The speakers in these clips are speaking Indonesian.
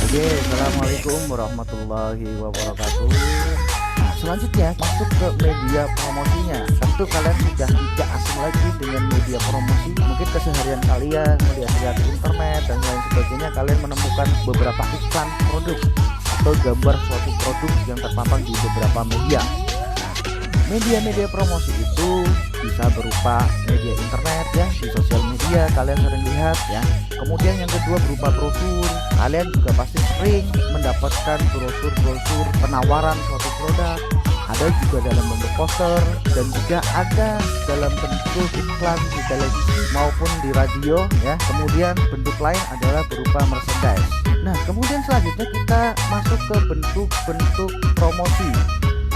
Oke, assalamualaikum warahmatullahi wabarakatuh. Nah, selanjutnya masuk ke media promosinya. Tentu kalian sudah tidak asing lagi dengan media promosi. Mungkin keseharian kalian melihat di internet dan lain sebagainya, kalian menemukan beberapa iklan produk atau gambar suatu produk yang terpampang di beberapa media. Media-media promosi itu bisa berupa media internet ya, di sosial media kalian sering lihat ya. Kemudian yang kedua berupa brosur. Kalian juga pasti sering mendapatkan brosur-brosur penawaran suatu produk. Ada juga dalam bentuk poster dan juga ada dalam bentuk iklan di televisi maupun di radio ya. Kemudian bentuk lain adalah berupa merchandise. Nah, kemudian selanjutnya kita masuk ke bentuk-bentuk promosi.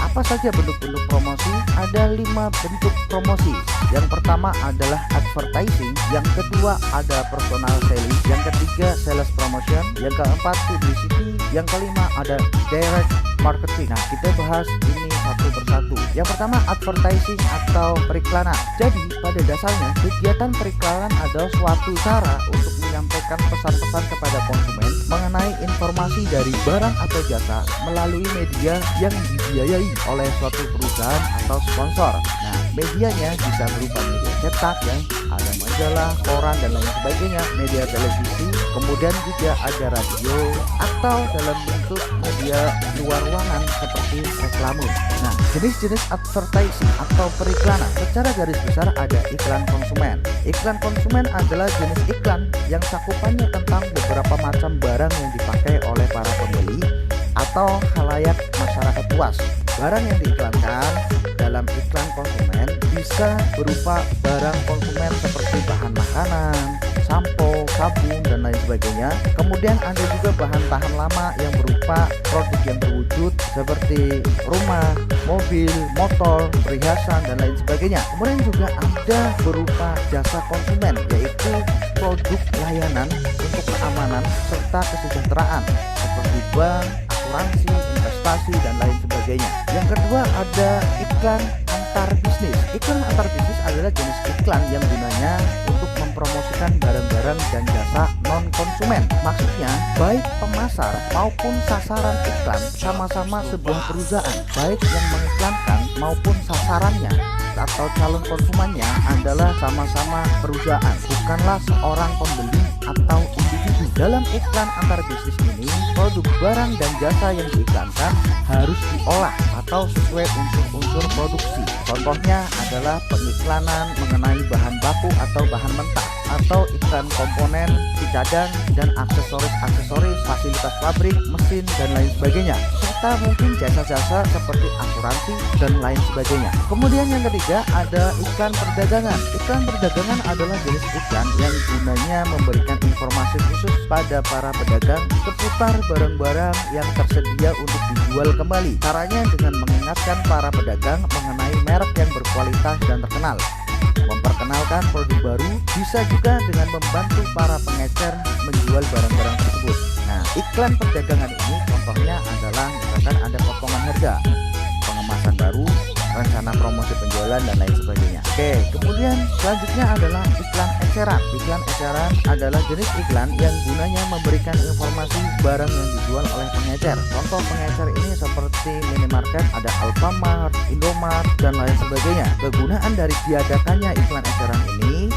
Apa saja bentuk-bentuk promosi? Ada 5 bentuk promosi. Yang pertama adalah advertising, yang kedua ada personal selling, yang ketiga sales promotion, yang keempat publicity, yang kelima ada direct marketing. Nah, kita bahas ini satu persatu. Yang pertama advertising atau periklanan. Jadi pada dasarnya kegiatan periklanan adalah suatu cara untuk menyampaikan pesan-pesan kepada konsumen mengenai informasi dari barang atau jasa melalui media yang dibiayai oleh suatu perusahaan atau sponsor. Nah, medianya bisa berupa media cetak ya, ada majalah, koran dan lain sebagainya, media televisi, kemudian juga ada radio atau dalam bentuk media luar ruangan seperti reklame. Nah, jenis-jenis advertising atau periklanan secara garis besar ada iklan konsumen. Iklan konsumen adalah jenis iklan yang cakupannya tentang beberapa macam barang yang dipakai oleh para pembeli atau khalayak masyarakat luas. Barang yang diiklankan dalam iklan konsumen bisa berupa barang konsumen seperti bahan makanan, sampo, sabun dan lain sebagainya. Kemudian ada juga bahan tahan lama yang berupa produk yang berwujud seperti rumah, mobil, motor, perhiasan dan lain sebagainya. Kemudian juga ada berupa jasa konsumen, yaitu produk layanan untuk keamanan serta kesejahteraan seperti bank, asuransi, investasi dan lain sebagainya. Yang kedua ada iklan antar bisnis. Iklan antar bisnis adalah jenis iklan yang gunanya untuk mempromosikan barang-barang dan jasa non konsumen. Maksudnya baik pemasar maupun sasaran iklan sama-sama sebuah perusahaan, baik yang mengiklankan maupun sasarannya atau calon konsumennya adalah sama-sama perusahaan, bukanlah seorang pembeli atau individu. Dalam iklan antar bisnis ini, produk barang dan jasa yang diiklankan harus diolah atau sesuai unsur-unsur produksi. Contohnya adalah pengiklanan mengenai bahan baku atau bahan mentah, atau iklan komponen, cadang dan aksesoris fasilitas pabrik, mesin dan lain sebagainya, serta mungkin jasa-jasa seperti asuransi dan lain sebagainya. Kemudian yang ketiga ada iklan perdagangan. Iklan perdagangan adalah jenis iklan yang gunanya memberikan informasi khusus pada para pedagang seputar barang-barang yang tersedia untuk dijual kembali. Caranya dengan mengingatkan para pedagang mengenai merek yang berkualitas dan terkenal, memperkenalkan produk baru, bisa juga dengan membantu para pengecer menjual barang-barang tersebut. Nah, iklan perdagangan ini contohnya adalah misalkan ada potongan harga, pengemasan baru, rencana promosi penjualan dan lain sebagainya. Oke, kemudian selanjutnya adalah iklan eceran. Iklan eceran adalah jenis iklan yang gunanya memberikan informasi barang yang dijual oleh pengecer. Contoh pengecer ini seperti minimarket, ada Alfamart, Indomart dan lain sebagainya. Kegunaan dari diadakannya iklan eceran ini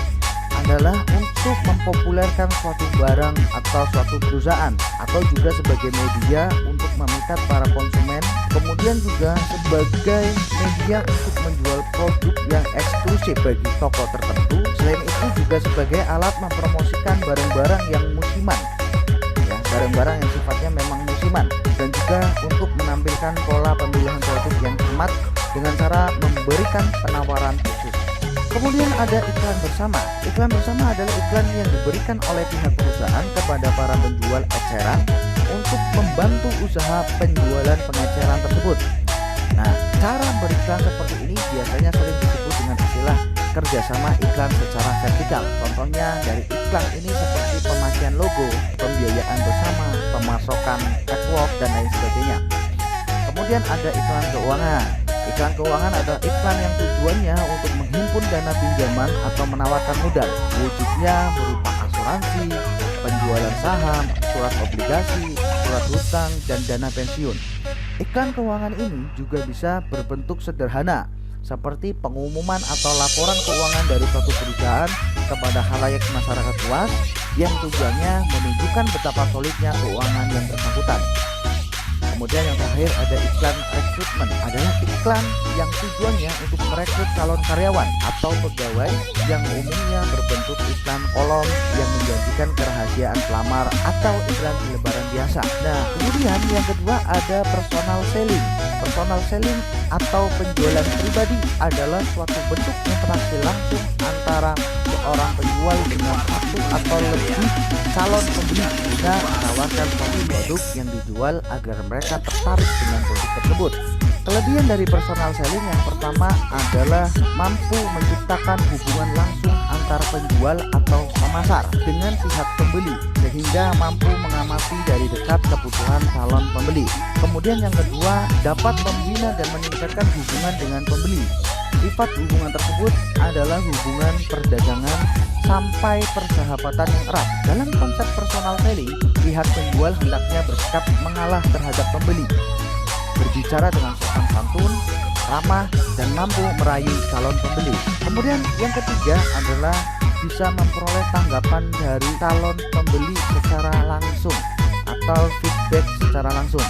adalah untuk mempopulerkan suatu barang atau suatu perusahaan, atau juga sebagai media untuk memikat para konsumen, kemudian juga sebagai media untuk menjual produk yang eksklusif bagi toko tertentu. Selain itu juga sebagai alat mempromosikan barang-barang yang musiman ya, barang-barang yang sifatnya memang musiman, dan juga untuk menampilkan pola pemilihan produk yang cermat dengan cara memberikan penawaran khusus. Kemudian ada iklan bersama. Iklan bersama adalah iklan yang diberikan oleh pihak perusahaan kepada para penjual eceran untuk membantu usaha penjualan pengeceran tersebut. Nah, cara beriklan seperti ini biasanya sering disebut dengan istilah kerjasama iklan secara vertikal. Contohnya dari iklan ini seperti pemakaian logo, pembiayaan bersama, pemasokan catwalk dan lain sebagainya. Kemudian ada iklan keuangan. Iklan keuangan adalah iklan yang tujuannya untuk menghimpun dana pinjaman atau menawarkan modal. Wujudnya berupa asuransi, penjualan saham, surat obligasi, surat hutang, dan dana pensiun. Iklan keuangan ini juga bisa berbentuk sederhana, seperti pengumuman atau laporan keuangan dari suatu perusahaan kepada khalayak masyarakat luas yang tujuannya menunjukkan betapa solidnya keuangan yang bersangkutan. Kemudian yang terakhir ada iklan rekrutmen, adalah iklan yang tujuannya untuk merekrut calon karyawan atau pegawai yang umumnya berbentuk iklan kolom yang menjanjikan kerahasiaan pelamar atau iklan di lembaran biasa. Nah, kemudian yang kedua ada personal selling. Personal selling atau penjualan pribadi adalah suatu bentuk interaksi langsung antara seorang penjual dengan satu atau lebih calon pembeli guna menawarkan suatu produk yang dijual agar mereka tertarik dengan produk tersebut. Kelebihan dari personal selling yang pertama adalah mampu menciptakan hubungan langsung antara penjual atau pemasar dengan pihak pembeli, sehingga mampu mengamati dari dekat kebutuhan calon pembeli. Kemudian yang kedua, dapat membina dan meningkatkan hubungan dengan pembeli. Sifat hubungan tersebut adalah hubungan perdagangan sampai persahabatan yang erat. Dalam konsep personal selling, pihak penjual hendaknya bersikap mengalah terhadap pembeli, berbicara dengan sopan santun, ramah, dan mampu merayu calon pembeli. Kemudian yang ketiga adalah bisa memperoleh tanggapan dari calon pembeli secara langsung atau feedback secara langsung.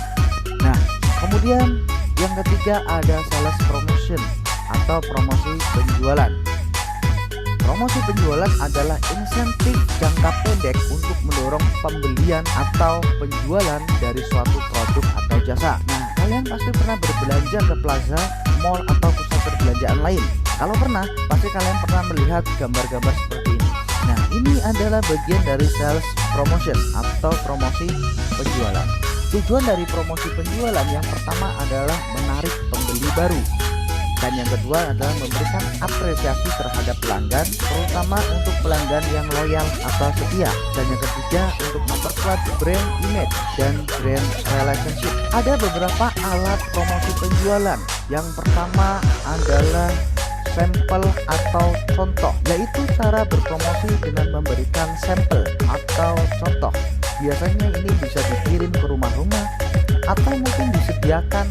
Nah, kemudian yang ketiga ada sales promotion atau promosi penjualan. Promosi penjualan adalah insentif jangka pendek untuk mendorong pembelian atau penjualan dari suatu produk atau jasa. Nah, kalian pasti pernah berbelanja ke plaza, mall, atau pusat perbelanjaan lain. Kalau pernah, pasti kalian pernah melihat gambar-gambar seperti ini. Nah, ini adalah bagian dari sales promotion atau promosi penjualan. Tujuan dari promosi penjualan yang pertama adalah menarik pembeli baru, dan yang kedua adalah memberikan apresiasi terhadap pelanggan, terutama untuk pelanggan yang loyal atau setia. Dan yang ketiga untuk memperkuat brand image dan brand relationship. Ada beberapa alat promosi penjualan. Yang pertama adalah sampel atau contoh, yaitu cara berpromosi dengan memberikan sampel atau contoh. Biasanya ini bisa dikirim ke rumah-rumah atau mungkin disediakan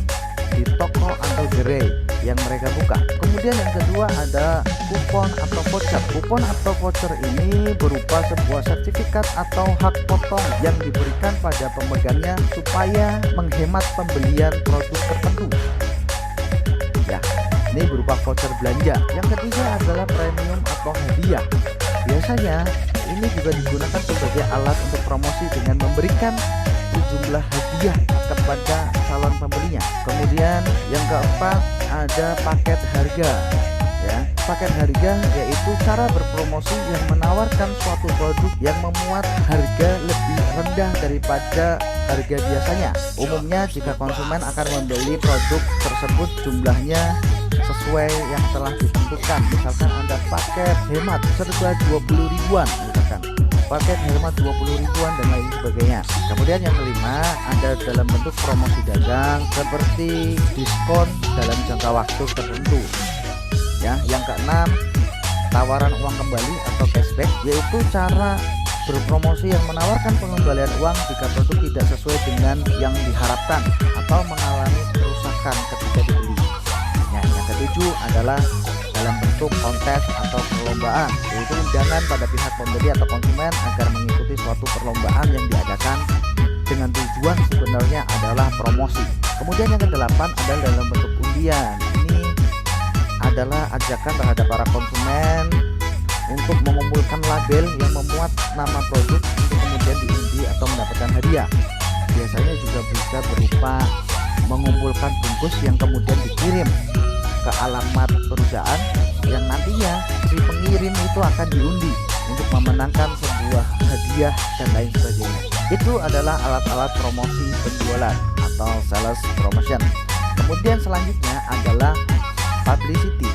di toko atau gerai yang mereka buka. Kemudian yang kedua ada kupon atau voucher. Kupon atau voucher ini berupa sebuah sertifikat atau hak potong yang diberikan pada pemegangnya supaya menghemat pembelian produk tertentu. Ya, ini berupa voucher belanja. Yang ketiga adalah premium atau hadiah. Biasanya ini juga digunakan sebagai alat untuk promosi dengan memberikan sejumlah hadiah kepada calon pembelinya. Kemudian yang keempat ada paket harga. Ya, paket harga yaitu cara berpromosi yang menawarkan suatu produk yang memuat harga lebih rendah daripada harga biasanya. Umumnya jika konsumen akan membeli produk tersebut jumlahnya sesuai yang telah ditentukan. Misalkan ada paket hemat serba 20 ribuan misalkan, paket hemat 20 ribuan dan lain sebagainya. Kemudian yang kelima ada dalam bentuk promosi dagang seperti diskon dalam jangka waktu tertentu. Ya, yang keenam tawaran uang kembali atau cashback, yaitu cara berpromosi yang menawarkan pengembalian uang jika produk tidak sesuai dengan yang diharapkan atau mengalami kerusakan ketika dibeli. Nah, yang ketujuh adalah dalam bentuk kontes atau perlombaan, yaitu undangan pada pihak pembeli atau konsumen agar mengikuti suatu perlombaan yang diadakan dengan tujuan sebenarnya adalah promosi. Kemudian yang kedelapan adalah dalam bentuk undian. Ini adalah ajakan terhadap para konsumen untuk mengumpulkan label yang memuat nama produk untuk kemudian diundi atau mendapatkan hadiah. Biasanya juga bisa berupa mengumpulkan bungkus yang kemudian dikirim ke alamat perusahaan yang nantinya si pengirim itu akan diundi untuk memenangkan sebuah hadiah dan lain sebagainya. Itu adalah alat-alat promosi penjualan atau sales promotion. Kemudian selanjutnya adalah publicity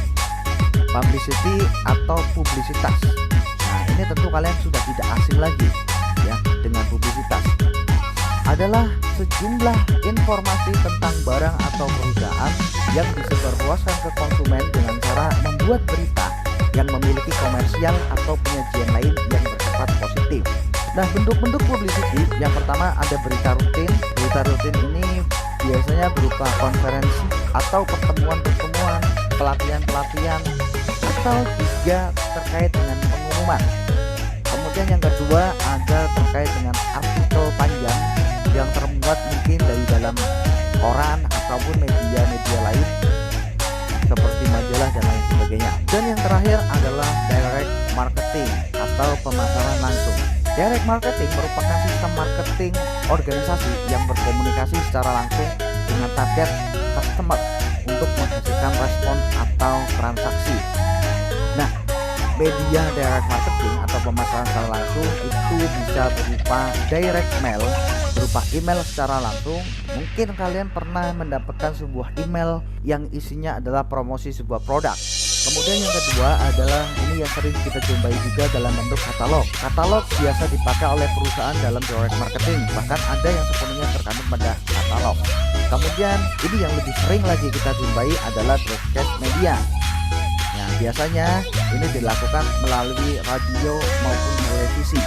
atau publisitas. Nah, ini tentu kalian sudah tidak asing lagi ya dengan publisitas. Adalah sejumlah informasi tentang barang atau perusahaan yang disebarluaskan ke konsumen dengan cara membuat berita yang memiliki komersial atau penyajian lain yang bersifat positif. Nah, bentuk-bentuk publicity yang pertama ada berita rutin. Berita rutin ini biasanya berupa konferensi atau pertemuan-pertemuan, pelatihan-pelatihan, atau juga terkait dengan pengumuman. Kemudian yang kedua ada terkait dengan artikel panjang yang terbuat mungkin dari dalam koran ataupun media-media lain seperti majalah dan lain sebagainya. Dan yang terakhir adalah direct marketing atau pemasaran langsung. Direct marketing merupakan sistem marketing organisasi yang berkomunikasi secara langsung dengan target customer untuk menghasilkan respon atau transaksi. Nah, media direct marketing atau pemasaran secara langsung itu bisa berupa direct mail, berupa email secara langsung. Mungkin kalian pernah mendapatkan sebuah email yang isinya adalah promosi sebuah produk. Kemudian yang kedua adalah ini yang sering kita jumpai juga dalam bentuk katalog. Katalog biasa dipakai oleh perusahaan dalam direct marketing, bahkan ada yang sepenuhnya terkandung pada katalog. Kemudian ini yang lebih sering lagi kita jumpai adalah broadcast media. Nah, biasanya ini dilakukan melalui radio maupun televisi.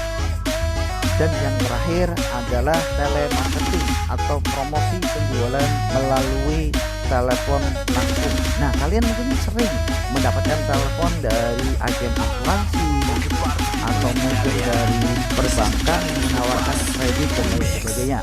Dan yang terakhir adalah telemarketing atau promosi penjualan melalui telepon langsung. Nah, kalian mungkin sering mendapatkan telepon dari agen asuransi atau mungkin dari perbankan yang menawarkan kredit dan lain sebagainya.